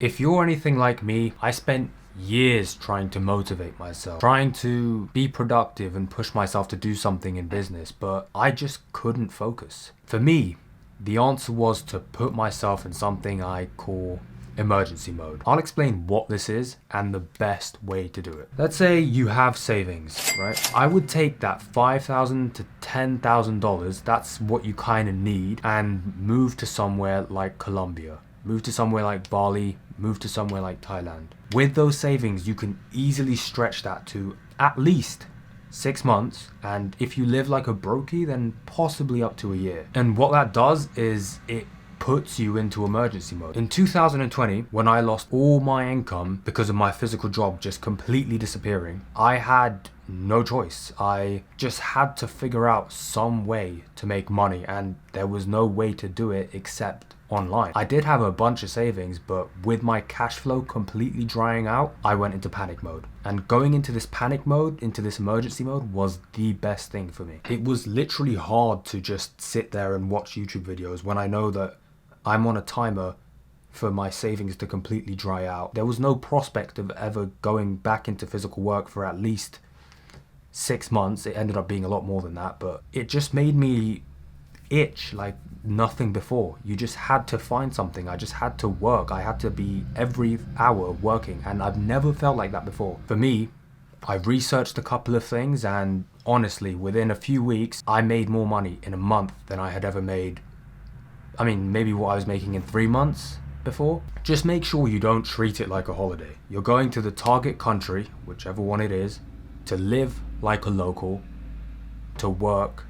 If you're anything like me, I spent years trying to motivate myself, trying to be productive and push myself to do something in business, but I just couldn't focus. For me, the answer was to put myself in something I call emergency mode. I'll explain what this is and the best way to do it. Let's say you have savings, right? I would take that $5,000 to $10,000, that's what you kind of need, and move to somewhere like Colombia. Move to somewhere like Bali, move to somewhere like Thailand. With those savings, you can easily stretch that to at least 6 months, and if you live like a brokey, then possibly up to a year. And what that does is it puts you into emergency mode. In 2020, when I lost all my income because of my physical job just completely disappearing, I had no choice. I just had to figure out some way to make money, and there was no way to do it except online. I did have a bunch of savings, but with my cash flow completely drying out, I went into panic mode. And going into this panic mode, into this emergency mode, was the best thing for me. It was literally hard to just sit there and watch YouTube videos when I know that I'm on a timer for my savings to completely dry out. There was no prospect of ever going back into physical work for at least 6 months. It ended up being a lot more than that, but it just made me itch like nothing before. You just had to find something. I just had to work. I had to be every hour working, and I've never felt like that before. For me, I researched a couple of things, and honestly, within a few weeks, I made more money in a month than I had ever made. I mean, maybe what I was making in 3 months before. Just make sure you don't treat it like a holiday. You're going to the target country, whichever one it is, to live like a local, to work,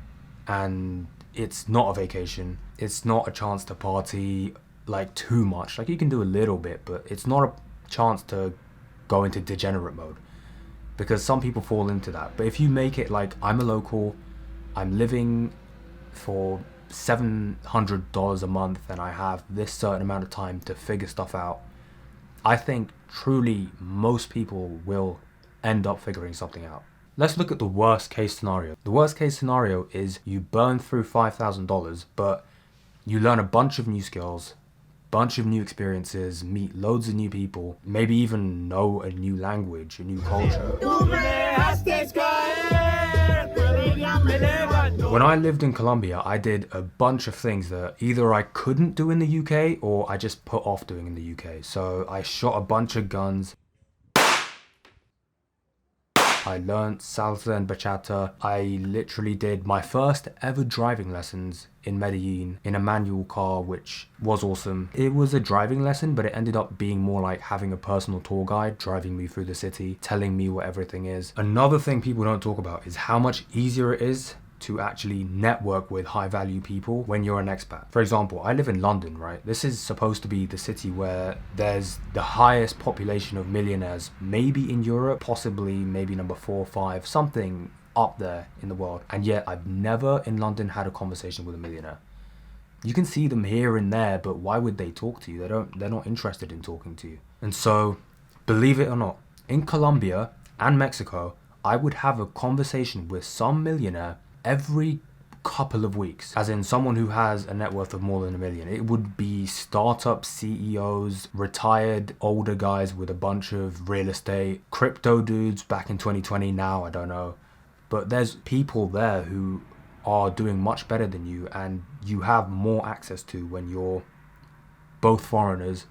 and it's not a vacation. It's not a chance to party like too much. Like, you can do a little bit, but it's not a chance to go into degenerate mode, because some people fall into that. But if you make it like, I'm a local, I'm living for $700 a month, and I have this certain amount of time to figure stuff out, I think truly most people will end up figuring something out. Let's look at the worst case scenario. The worst case scenario is you burn through $5,000, but you learn a bunch of new skills, bunch of new experiences, meet loads of new people, maybe even know a new language, a new culture. When I lived in Colombia, I did a bunch of things that either I couldn't do in the UK or I just put off doing in the UK. So I shot a bunch of guns. I learned salsa and bachata. I literally did my first ever driving lessons in Medellin in a manual car, which was awesome. It was a driving lesson, but it ended up being more like having a personal tour guide driving me through the city, telling me what everything is. Another thing people don't talk about is how much easier it is to actually network with high value people when you're an expat. For example, I live in London, right? This is supposed to be the city where there's the highest population of millionaires, maybe in Europe, possibly maybe number 4 or 5, something up there in the world. And yet I've never in London had a conversation with a millionaire. You can see them here and there, but why would they talk to you? They're not interested in talking to you. And so, believe it or not, in Colombia and Mexico, I would have a conversation with some millionaire every couple of weeks, as in someone who has a net worth of more than $1 million. It would be startup CEOs, retired older guys with a bunch of real estate, crypto dudes back in 2020, now I don't know. But there's people there who are doing much better than you, and you have more access to when you're both foreigners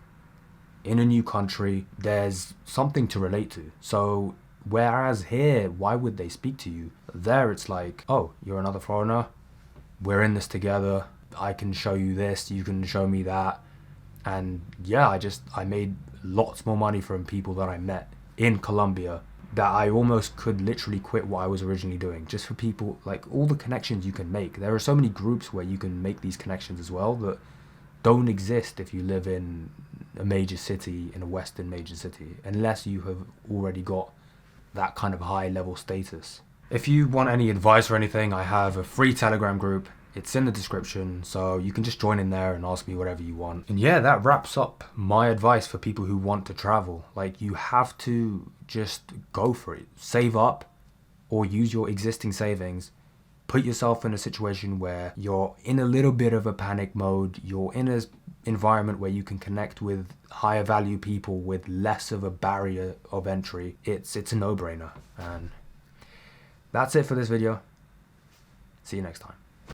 in a new country. There's something to relate to. So whereas here, why would they speak to you? There it's like, oh, you're another foreigner, we're in this together, I can show you this, you can show me that. And yeah, I made lots more money from people that I met in Colombia that I almost could literally quit what I was originally doing, just for people, like all the connections you can make. There are so many groups where you can make these connections as well that don't exist if you live in a major city, in a Western major city, unless you have already got that kind of high level status. If you want any advice or anything, I have a free Telegram group. It's in the description, so you can just join in there and ask me whatever you want. And yeah, that wraps up my advice for people who want to travel. Like, you have to just go for it. Save up or use your existing savings put yourself in a situation where you're in a little bit of a panic mode, you're in an environment where you can connect with higher value people with less of a barrier of entry, it's a no-brainer. And that's it for this video. See you next time.